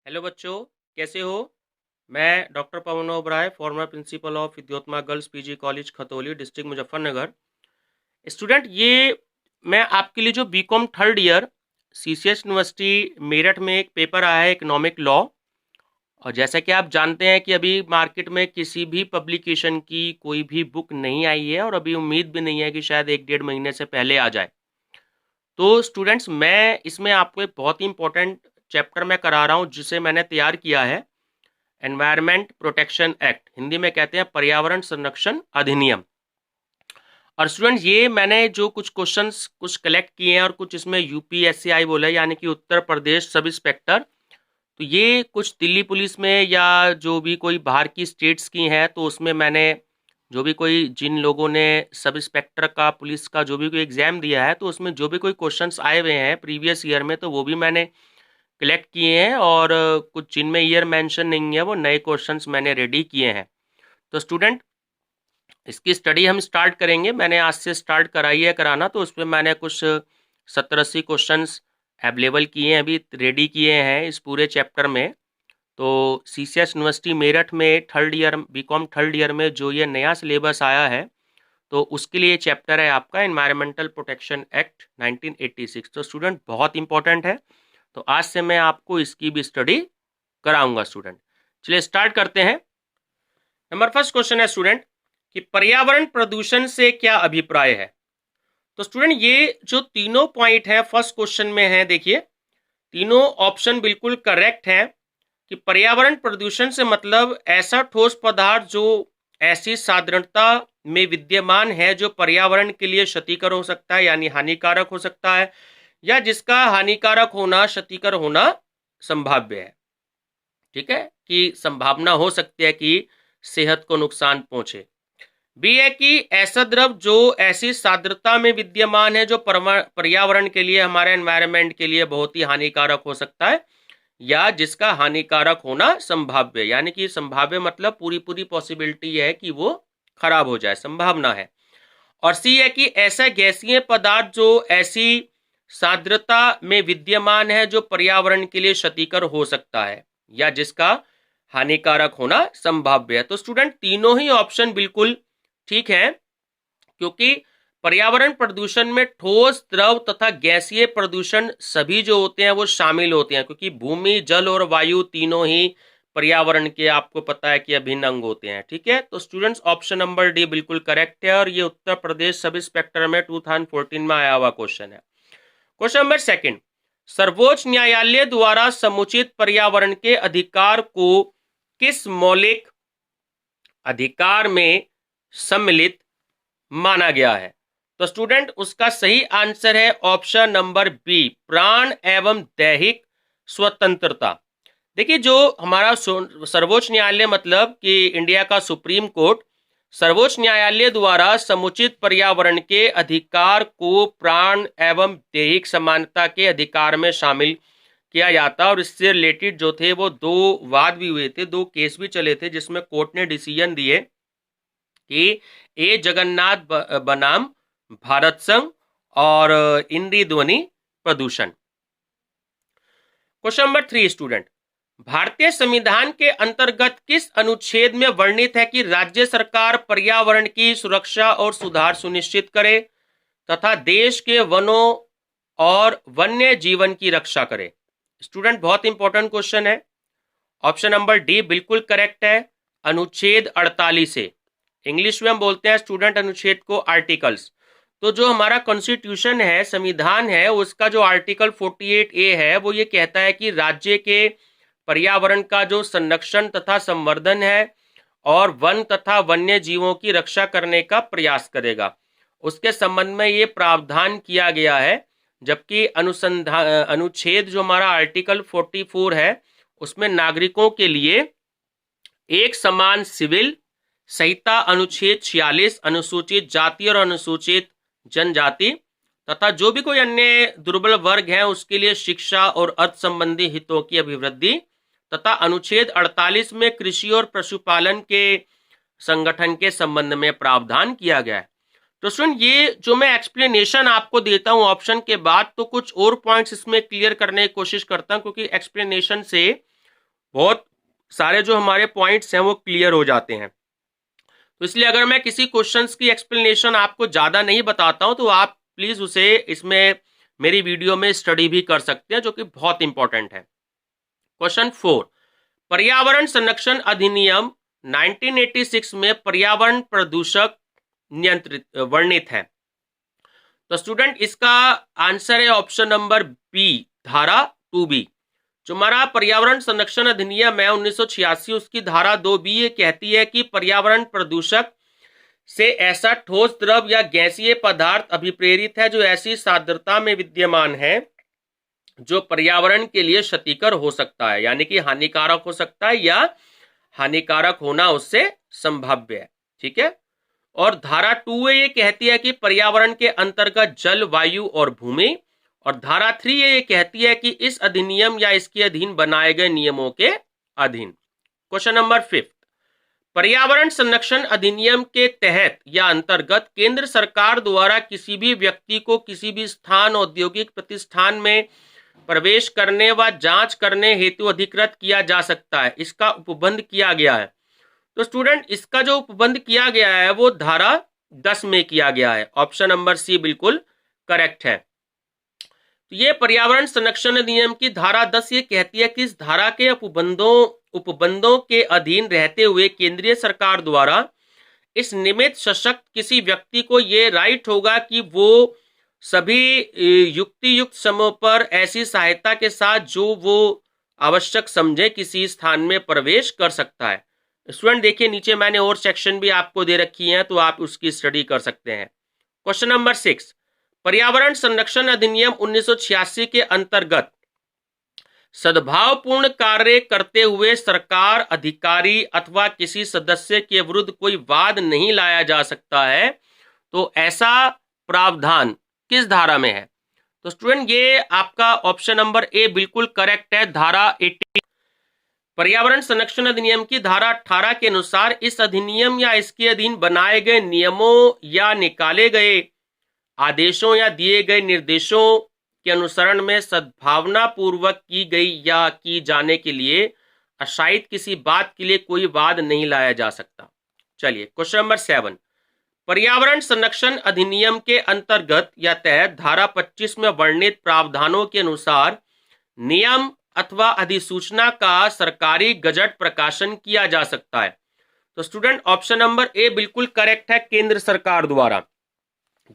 Hello बच्चों, कैसे हो। मैं doctor Pawan Oberoi, former principal of Vidyottama girls PG college Khatauli, district Muzaffarnagar. Student, ये मैं आपके लिए जो BCom third year CCS university Meerut में एक पेपर आया है इकोनॉमिक लॉ। और जैसा कि आप जानते हैं कि अभी मार्केट में किसी भी पब्लिकेशन की कोई भी बुक नहीं आई है और अभी उम्मीद भी नहीं है कि शायद 1-1.5 महीने से पहले आ जाए। तो स्टूडेंट्स, मैं इसमें आपको एक बहुत ही इंपॉर्टेंट चैप्टर में करा रहा हूँ जिसे मैंने तैयार किया है, एनवायरमेंट प्रोटेक्शन एक्ट, हिंदी में कहते हैं पर्यावरण संरक्षण अधिनियम। और स्टूडेंट, ये मैंने जो कुछ क्वेश्चंस कुछ कलेक्ट किए हैं और कुछ इसमें यूपीएससीआई बोला है, यानी कि उत्तर प्रदेश सब इंस्पेक्टर। तो ये कुछ दिल्ली पुलिस में या जो भी कोई बाहर की स्टेट्स की हैं, तो उसमें मैंने जो भी कोई जिन लोगों ने सब इंस्पेक्टर का पुलिस का जो भी कोई एग्जाम दिया है, तो उसमें जो भी कोई क्वेश्चंस आए हुए हैं प्रीवियस ईयर में, तो वो भी मैंने कलेक्ट किए हैं। और कुछ जिनमें ईयर मेंशन नहीं है वो नए क्वेश्चंस मैंने रेडी किए हैं। तो स्टूडेंट, इसकी स्टडी हम स्टार्ट करेंगे। मैंने आज से स्टार्ट कराई है कराना, तो उसमें मैंने कुछ 70-80 क्वेश्चंस अवेलेबल किए हैं, अभी रेडी किए हैं इस पूरे चैप्टर में। तो सीसीएस यूनिवर्सिटी मेरठ में third year BCom third year में जो ये नया सिलेबस आया है, तो उसके लिए चैप्टर है आपका एनवायरमेंटल प्रोटेक्शन एक्ट 1986। तो स्टूडेंट, बहुत इंपॉर्टेंट है। तो आज से मैं आपको इसकी भी स्टडी कराऊंगा स्टूडेंट। चलिए स्टार्ट करते हैं। नंबर फर्स्ट क्वेश्चन है स्टूडेंट कि पर्यावरण प्रदूषण से क्या अभिप्राय है। तो स्टूडेंट, ये जो तीनों पॉइंट है फर्स्ट क्वेश्चन में है, देखिए तीनों ऑप्शन बिल्कुल करेक्ट है। कि पर्यावरण प्रदूषण से मतलब ऐसा ठोस पदार्थ जो ऐसी साधारणता में विद्यमान है जो पर्यावरण के लिए क्षतिकर हो सकता है, यानी हानिकारक हो सकता है, या जिसका हानिकारक होना क्षतिकर होना संभाव्य है। ठीक है, कि संभावना हो सकती है कि सेहत को नुकसान पहुंचे। बी है कि ऐसा द्रव जो ऐसी साद्रता में विद्यमान है जो पर्यावरण के लिए, हमारे एनवायरनमेंट के लिए बहुत ही हानिकारक हो सकता है, या जिसका हानिकारक होना संभाव्य, यानी कि संभाव्य मतलब पूरी पूरी पॉसिबिलिटी है कि वो खराब हो जाए, संभावना है। और सी है कि ऐसा गैसीय पदार्थ जो ऐसी साद्रता में विद्यमान है जो पर्यावरण के लिए क्षतिकर हो सकता है, या जिसका हानिकारक होना संभाव्य है। तो स्टूडेंट, तीनों ही ऑप्शन बिल्कुल ठीक है, क्योंकि पर्यावरण प्रदूषण में ठोस, द्रव तथा गैसीय प्रदूषण सभी जो होते हैं वो शामिल होते हैं, क्योंकि भूमि, जल और वायु तीनों ही पर्यावरण के आपको पता है कि अभिन्न अंग होते हैं। ठीक है, तो स्टूडेंट्स ऑप्शन नंबर डी बिल्कुल करेक्ट है, और ये उत्तर प्रदेश सब इंस्पेक्टर में 2014 में आया हुआ क्वेश्चन है। क्वेश्चन नंबर सेकंड, सर्वोच्च न्यायालय द्वारा समुचित पर्यावरण के अधिकार को किस मौलिक अधिकार में सम्मिलित माना गया है। तो स्टूडेंट, उसका सही आंसर है ऑप्शन नंबर बी, प्राण एवं दैहिक स्वतंत्रता। देखिए, जो हमारा सर्वोच्च न्यायालय मतलब कि इंडिया का सुप्रीम कोर्ट, सर्वोच्च न्यायालय द्वारा समुचित पर्यावरण के अधिकार को प्राण एवं दैहिक समानता के अधिकार में शामिल किया जाता। और इससे रिलेटेड जो थे वो दो वाद भी हुए थे, दो केस भी चले थे, जिसमें कोर्ट ने डिसीजन दिए कि ए जगन्नाथ बनाम भारत संघ और इंद्री ध्वनि प्रदूषण। क्वेश्चन नंबर 3 स्टूडेंट, भारतीय संविधान के अंतर्गत किस अनुच्छेद में वर्णित है कि राज्य सरकार पर्यावरण की सुरक्षा और सुधार सुनिश्चित करे तथा देश के वनों और वन्य जीवन की रक्षा करे। स्टूडेंट, बहुत इंपॉर्टेंट क्वेश्चन है। ऑप्शन नंबर डी बिल्कुल करेक्ट है, अनुच्छेद 48 से। इंग्लिश में हम बोलते हैं स्टूडेंट अनुच्छेद को आर्टिकल्स। तो जो हमारा कॉन्स्टिट्यूशन है, संविधान है, उसका जो आर्टिकल 48A है वो ये कहता है कि राज्य के पर्यावरण का जो संरक्षण तथा संवर्धन है और वन तथा वन्य जीवों की रक्षा करने का प्रयास करेगा। उसके संबंध में ये प्रावधान किया गया है। जबकि अनुच्छेद जो हमारा आर्टिकल 44 है, उसमें नागरिकों के लिए एक समान सिविल संहिता, अनुच्छेद 46 अनुसूचित जाति और अनुसूचित जनजाति तथा जो भी कोई अन्य दुर्बल वर्ग है उसके लिए शिक्षा और अर्थ संबंधी हितों की अभिवृद्धि, तथा अनुच्छेद 48 में कृषि और पशुपालन के संगठन के संबंध में प्रावधान किया गया है। तो सुन, ये जो मैं एक्सप्लेनेशन आपको देता हूं ऑप्शन के बाद, तो कुछ और पॉइंट्स इसमें क्लियर करने की कोशिश करता हूं, क्योंकि एक्सप्लेनेशन से बहुत सारे जो हमारे पॉइंट्स हैं वो क्लियर हो जाते हैं। तो इसलिए अगर मैं किसी क्वेश्चंस की एक्सप्लेनेशन आपको ज्यादा नहीं बताता हूं तो आप प्लीज उसे इसमें मेरी वीडियो में स्टडी भी कर सकते हैं, जो कि बहुत इंपॉर्टेंट है। क्वेश्चन 4, पर्यावरण संरक्षण अधिनियम 1986 में पर्यावरण प्रदूषक नियंत्रित वर्णित है। तो स्टूडेंट इसका आंसर है ऑप्शन नंबर बी, धारा 2B। जो हमारा पर्यावरण संरक्षण अधिनियम है 1986, उसकी धारा 2B ये कहती है कि पर्यावरण प्रदूषक से ऐसा ठोस, द्रव या गैसीय पदार्थ अभिप्रेरित है जो ऐसी सांद्रता में विद्यमान है जो पर्यावरण के लिए क्षतिकर हो सकता है, यानी कि हानिकारक हो सकता है या हानिकारक होना उससे संभाव्य है। ठीक है। और धारा 2A ये कहती है कि पर्यावरण के अंतर्गत जल, वायु और भूमि। और धारा 3A ये कहती है कि इस अधिनियम या इसके अधीन बनाए गए नियमों के अधीन। क्वेश्चन नंबर 5, पर्यावरण संरक्षण अधिनियम के तहत या अंतर्गत केंद्र सरकार द्वारा किसी भी व्यक्ति को किसी भी स्थान, औद्योगिक प्रतिष्ठान में प्रवेश करने व जांच करने हेतु अधिकृत किया जा सकता है, इसका उपबंध किया गया है। तो स्टूडेंट इसका जो उपबंध किया गया है वो धारा 10 में किया गया है। ऑप्शन नंबर सी बिल्कुल करेक्ट है। तो ये पर्यावरण संरक्षण अधिनियम की धारा 10 ये कहती है कि इस धारा के उपबंधों के अधीन रहते हुए केंद्रीय सरकार द्वारा इस निमित्त सशक्त किसी व्यक्ति को ये राइट होगा कि वो सभी युक्तियुक्त समय पर ऐसी सहायता के साथ जो वो आवश्यक समझे किसी स्थान में प्रवेश कर सकता है। स्टूडेंट देखिए नीचे मैंने और सेक्शन भी आपको दे रखी है, तो आप उसकी स्टडी कर सकते हैं। क्वेश्चन नंबर 6, पर्यावरण संरक्षण अधिनियम 1986 के अंतर्गत सद्भावपूर्ण कार्य करते हुए सरकार, अधिकारी अथवा किसी सदस्य के विरुद्ध कोई वाद नहीं लाया जा सकता है, तो ऐसा प्रावधान किस धारा में है? तो स्टूडेंट ये आपका ऑप्शन नंबर ए बिल्कुल करेक्ट है, धारा 18। पर्यावरण संरक्षण अधिनियम की धारा 18 के अनुसार इस अधिनियम या इसके अधीन बनाए गए नियमों या निकाले गए आदेशों या दिए गए निर्देशों के अनुसरण में सद्भावना पूर्वक की गई या की जाने के लिए अशायद किसी बात के लिए कोई वाद नहीं लाया जा सकता। चलिए क्वेश्चन नंबर 7, पर्यावरण संरक्षण अधिनियम के अंतर्गत या तहत धारा 25 में वर्णित प्रावधानों के अनुसार नियम अथवा अधिसूचना का सरकारी गजट प्रकाशन किया जा सकता है। तो स्टूडेंट ऑप्शन नंबर ए बिल्कुल करेक्ट है, केंद्र सरकार द्वारा।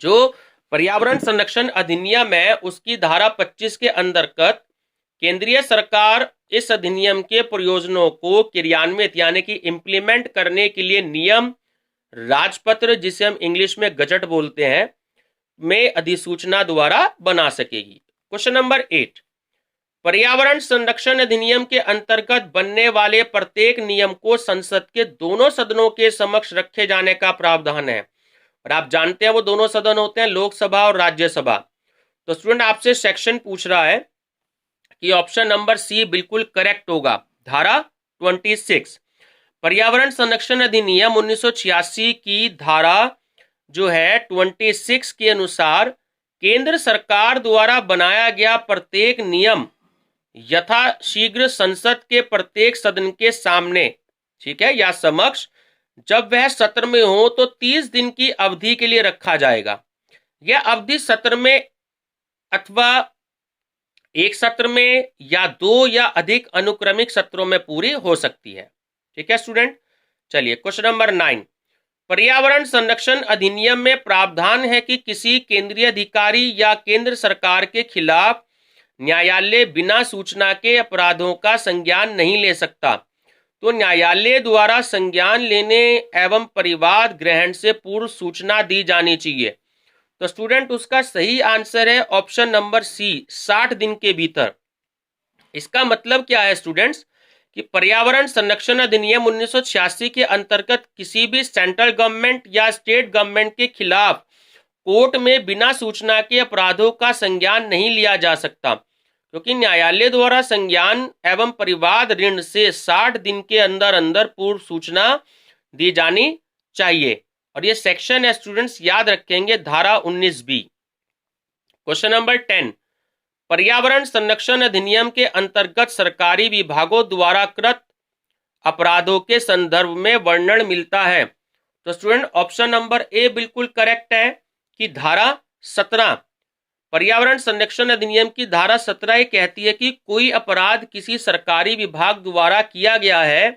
जो पर्यावरण संरक्षण अधिनियम है उसकी धारा 25 के अंतर्गत केंद्रीय सरकार इस अधिनियम के प्रयोजनों को क्रियान्वित यानी कि इंप्लीमेंट करने के लिए नियम, राजपत्र जिसे हम इंग्लिश में गजट बोलते हैं, में अधिसूचना द्वारा बना सकेगी। क्वेश्चन नंबर 8, पर्यावरण संरक्षण अधिनियम के अंतर्गत बनने वाले प्रत्येक नियम को संसद के दोनों सदनों के समक्ष रखे जाने का प्रावधान है। और आप जानते हैं वो दोनों सदन होते हैं लोकसभा और राज्यसभा। तो स्टूडेंट आपसे सेक्शन पूछ रहा है कि ऑप्शन नंबर सी बिल्कुल करेक्ट होगा, धारा 26। पर्यावरण संरक्षण अधिनियम 1986 की धारा जो है 26 के अनुसार केंद्र सरकार द्वारा बनाया गया प्रत्येक नियम यथाशीघ्र संसद के प्रत्येक सदन के सामने, ठीक है, या समक्ष जब वह सत्र में हो तो 30 दिन की अवधि के लिए रखा जाएगा। यह अवधि सत्र में अथवा एक सत्र में या 2 या अधिक अनुक्रमिक सत्रों में पूरी हो सकती है। ठीक है स्टूडेंट। चलिए क्वेश्चन नंबर 9, पर्यावरण संरक्षण अधिनियम में प्रावधान है कि किसी केंद्रीय अधिकारी या केंद्र सरकार के खिलाफ न्यायालय बिना सूचना के अपराधों का संज्ञान नहीं ले सकता। तो न्यायालय द्वारा संज्ञान लेने एवं परिवाद ग्रहण से पूर्व सूचना दी जानी चाहिए। तो स्टूडेंट उसका सही आंसर है ऑप्शन नंबर सी, 60 दिन के भीतर। इसका मतलब क्या है स्टूडेंट्स कि पर्यावरण संरक्षण अधिनियम 1986 के अंतर्गत किसी भी सेंट्रल गवर्नमेंट या स्टेट गवर्नमेंट के खिलाफ कोर्ट में बिना सूचना के अपराधों का संज्ञान नहीं लिया जा सकता, क्योंकि न्यायालय द्वारा संज्ञान एवं परिवाद ऋण से 60 दिन के अंदर अंदर पूर्व सूचना दी जानी चाहिए। और ये सेक्शन है स्टूडेंट्स, याद रखेंगे, धारा 19B। क्वेश्चन नंबर 10, पर्यावरण संरक्षण अधिनियम के अंतर्गत सरकारी विभागों द्वारा कृत अपराधों के संदर्भ में वर्णन मिलता है। तो स्टूडेंट ऑप्शन नंबर ए बिल्कुल करेक्ट है कि धारा 17 पर्यावरण संरक्षण अधिनियम की धारा 17 ये कहती है कि कोई अपराध किसी सरकारी विभाग द्वारा किया गया है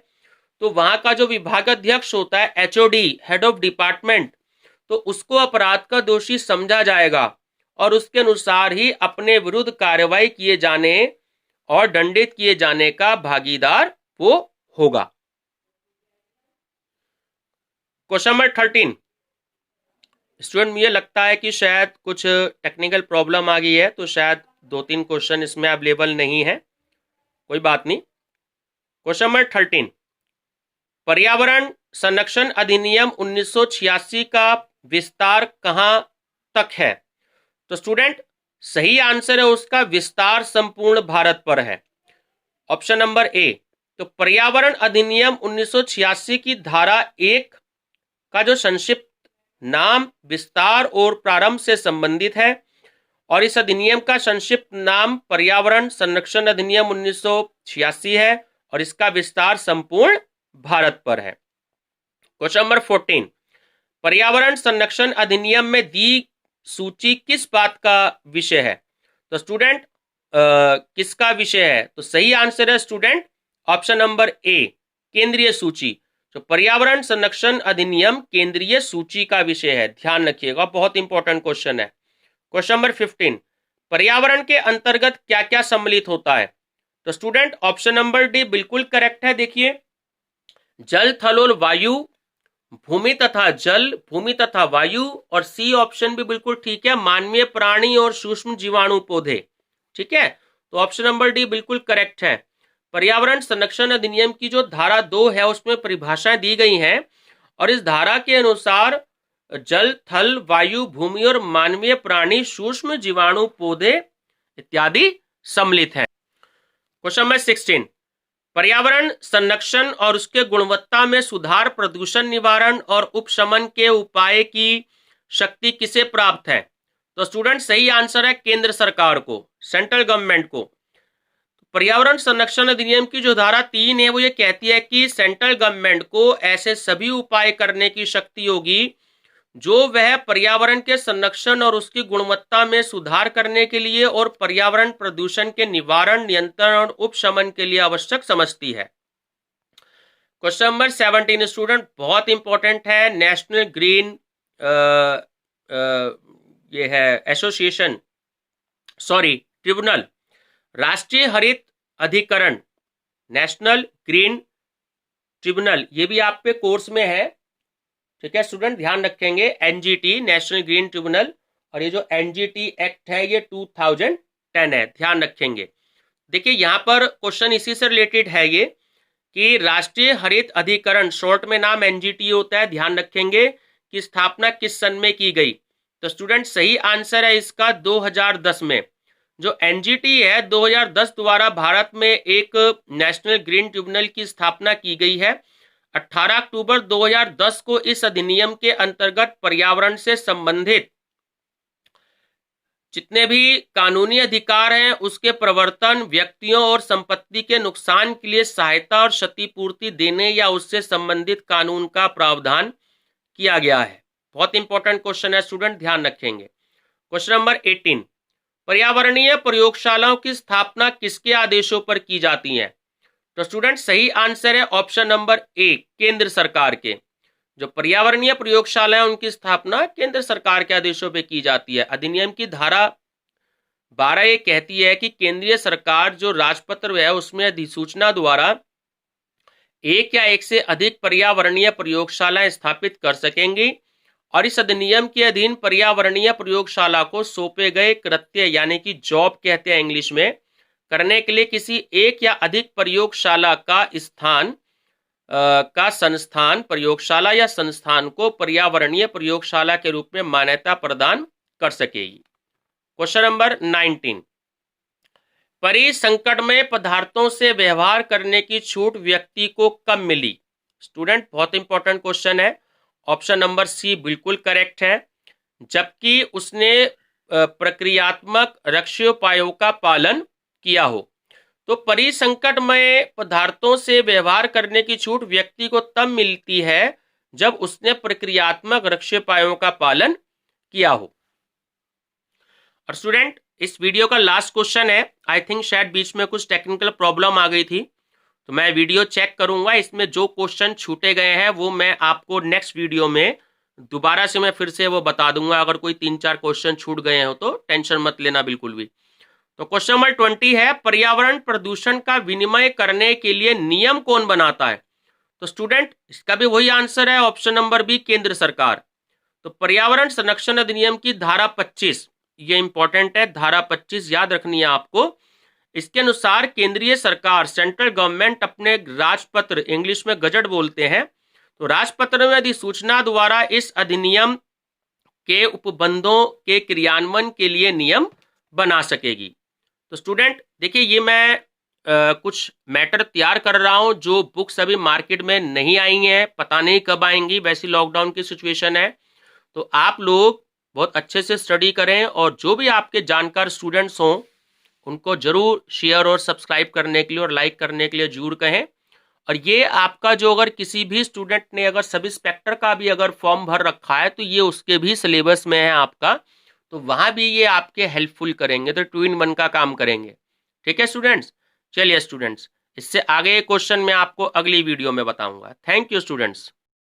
तो वहां का जो विभागाध्यक्ष होता है एचओडी, हेड ऑफ डिपार्टमेंट, तो उसको अपराध का दोषी समझा जाएगा और उसके अनुसार ही अपने विरुद्ध कार्रवाई किए जाने और दंडित किए जाने का भागीदार वो होगा। क्वेश्चन नंबर 13 स्टूडेंट, मुझे लगता है कि शायद कुछ टेक्निकल प्रॉब्लम आ गई है तो शायद 2-3 क्वेश्चन इसमें अवेलेबल नहीं है, कोई बात नहीं। क्वेश्चन नंबर 13 पर्यावरण संरक्षण अधिनियम 1986 का विस्तार कहां तक है? तो स्टूडेंट सही आंसर है उसका विस्तार संपूर्ण भारत पर है। Option number A. तो पर्यावरण अधिनियम 1986 की धारा 1 का जो संक्षिप्त नाम विस्तार और प्रारंभ से संबंधित है और इस अधिनियम का संक्षिप्त नाम पर्यावरण संरक्षण अधिनियम 1986 है और इसका विस्तार संपूर्ण भारत पर है। क्वेश्चन नंबर 14 पर्यावरण संरक्षण अधिनियम में दी सूची किस बात का विषय है? तो स्टूडेंट किसका विषय है? तो सही आंसर है स्टूडेंट ऑप्शन नंबर ए केंद्रीय सूची। तो पर्यावरण संरक्षण अधिनियम केंद्रीय सूची का विषय है, ध्यान रखिएगा, बहुत इंपॉर्टेंट क्वेश्चन है। क्वेश्चन नंबर 15 पर्यावरण के अंतर्गत क्या क्या सम्मिलित होता है? तो स्टूडेंट ऑप्शन नंबर डी बिल्कुल करेक्ट है। देखिए जल, थल और वायु, भूमि तथा जल, भूमि तथा वायु, और सी ऑप्शन भी बिल्कुल ठीक है, मानवीय प्राणी और सूक्ष्म जीवाणु पौधे। ठीक है, तो ऑप्शन नंबर डी बिल्कुल करेक्ट है। पर्यावरण संरक्षण अधिनियम की जो धारा 2 है उसमें परिभाषाएं दी गई हैं और इस धारा के अनुसार जल, थल, वायु, भूमि और मानवीय प्राणी, सूक्ष्म जीवाणु पौधे इत्यादि सम्मिलित हैं। क्वेश्चन नंबर 16 पर्यावरण संरक्षण और उसके गुणवत्ता में सुधार, प्रदूषण निवारण और उपशमन के उपाय की शक्ति किसे प्राप्त है? तो स्टूडेंट सही आंसर है केंद्र सरकार को, सेंट्रल गवर्नमेंट को। पर्यावरण संरक्षण अधिनियम की जो धारा 3 है वो ये कहती है कि सेंट्रल गवर्नमेंट को ऐसे सभी उपाय करने की शक्ति होगी जो वह पर्यावरण के संरक्षण और उसकी गुणवत्ता में सुधार करने के लिए और पर्यावरण प्रदूषण के निवारण, नियंत्रण और उपशमन के लिए आवश्यक समझती है। क्वेश्चन नंबर 17 स्टूडेंट बहुत इंपॉर्टेंट है, नेशनल ग्रीन ये है एसोसिएशन ट्रिब्यूनल, राष्ट्रीय हरित अधिकरण, नेशनल ग्रीन ट्रिब्यूनल, ये भी आप पे कोर्स में है। ठीक है स्टूडेंट, ध्यान रखेंगे एनजीटी नेशनल ग्रीन ट्रिब्यूनल, और ये जो एनजीटी एक्ट है ये 2010 है, ध्यान रखेंगे। देखिए यहां पर क्वेश्चन इसी से रिलेटेड है ये कि राष्ट्रीय हरित अधिकरण, शॉर्ट में नाम एनजीटी होता है, ध्यान रखेंगे कि स्थापना किस सन में की गई? तो स्टूडेंट सही आंसर है इसका 2010 में। जो एनजीटी है 2010 द्वारा भारत में एक नेशनल ग्रीन ट्रिब्यूनल की स्थापना की गई है। 18 अक्टूबर 2010 को इस अधिनियम के अंतर्गत पर्यावरण से संबंधित जितने भी कानूनी अधिकार हैं उसके प्रवर्तन, व्यक्तियों और संपत्ति के नुकसान के लिए सहायता और क्षतिपूर्ति देने या उससे संबंधित कानून का प्रावधान किया गया है। बहुत इंपॉर्टेंट क्वेश्चन है स्टूडेंट, ध्यान रखेंगे। क्वेश्चन नंबर 18 पर्यावरणीय प्रयोगशालाओं की स्थापना किसके आदेशों पर की जाती है? तो स्टूडेंट सही आंसर है ऑप्शन नंबर ए केंद्र सरकार के। जो पर्यावरणीय प्रयोगशाला है उनकी स्थापना केंद्र सरकार के आदेशों पे की जाती है। अधिनियम की धारा 12 ये कहती है कि केंद्रीय सरकार जो राजपत्र है उसमें अधिसूचना द्वारा एक या एक से अधिक पर्यावरणीय प्रयोगशालाएं स्थापित कर सकेंगी और इस अधिनियम के अधीन पर्यावरणीय प्रयोगशाला को सौंपे गए कृत्य यानी कि जॉब कहते हैं इंग्लिश में, करने के लिए किसी एक या अधिक प्रयोगशाला का संस्थान, प्रयोगशाला या संस्थान को पर्यावरणीय प्रयोगशाला के रूप में मान्यता प्रदान कर सकेगी। क्वेश्चन नंबर 19 परिसंकटमय पदार्थों से व्यवहार करने की छूट व्यक्ति को कब मिली? स्टूडेंट बहुत इंपॉर्टेंट क्वेश्चन है, ऑप्शन नंबर सी बिल्कुल करेक्ट है। जबकि उसने प्रक्रियात्मक रक्षोपायों का पालन किया हो। तो परिसंकटमय पदार्थों से व्यवहार करने की छूट व्यक्ति को तब मिलती है जब उसने प्रक्रियात्मक रक्षोपायों का पालन किया हो। और स्टूडेंट, इस वीडियो का लास्ट क्वेश्चन है, आई थिंक शायद बीच में कुछ टेक्निकल प्रॉब्लम आ गई थी, तो मैं वीडियो चेक करूंगा, इसमें जो क्वेश्चन छूटे गए हैं वो मैं आपको नेक्स्ट वीडियो में दोबारा से मैं फिर से वो बता दूंगा। अगर कोई 3-4 क्वेश्चन छूट गए हो तो टेंशन मत लेना बिल्कुल भी। तो क्वेश्चन नंबर 20 है, पर्यावरण प्रदूषण का विनिमय करने के लिए नियम कौन बनाता है? तो स्टूडेंट, इसका भी वही आंसर है, ऑप्शन नंबर बी, केंद्र सरकार। तो पर्यावरण संरक्षण अधिनियम की धारा 25, ये इंपॉर्टेंट है, धारा 25 याद रखनी है आपको। इसके अनुसार केंद्रीय सरकार, सेंट्रल गवर्नमेंट, अपने राजपत्र, इंग्लिश में गजट बोलते हैं, तो राजपत्र में अधिसूचना द्वारा इस अधिनियम के उपबंधों के क्रियान्वयन के लिए नियम बना सकेगी। तो स्टूडेंट देखिए, ये मैं कुछ मैटर तैयार कर रहा हूं जो बुक्स अभी मार्केट में नहीं आई हैं, पता नहीं कब आएंगी, वैसी लॉकडाउन की सिचुएशन है। तो आप लोग बहुत अच्छे से स्टडी करें और जो भी आपके जानकार स्टूडेंट्स हों उनको जरूर शेयर और सब्सक्राइब करने के लिए और लाइक करने के लिए जरूर कहें। और ये आपका जो, अगर किसी भी स्टूडेंट ने अगर सब इंस्पेक्टर का भी अगर फॉर्म भर रखा है तो ये उसके भी सिलेबस में है आपका, तो वहां भी ये आपके हेल्पफुल करेंगे, तो 2-in-1 का काम करेंगे। ठीक है स्टूडेंट्स, चलिए स्टूडेंट्स, इससे आगे क्वेश्चन मैं आपको अगली वीडियो में बताऊंगा। Thank you students.